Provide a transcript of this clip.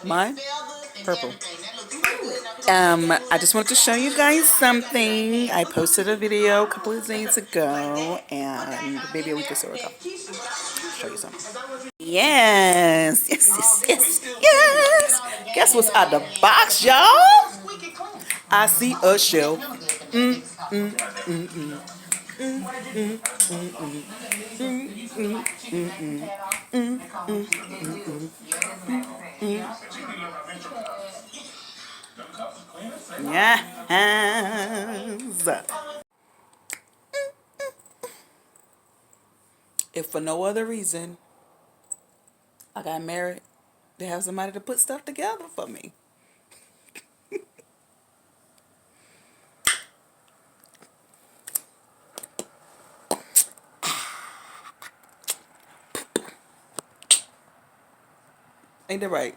Mine? Purple. I just wanted to show you guys something. I posted a video a couple of days ago, and maybe a week or so ago. I'll show you something. Yes, yes, yes, yes, yes. Guess what's out the box, y'all? I see a shelf. Mm, mm, mm, mm. Mm, mm, mm, mm. Mm, mm, mm, mm. Mm, mm, mm, mm. Yes. If for no other reason, I got married to have somebody to put stuff together for me. Ain't that right?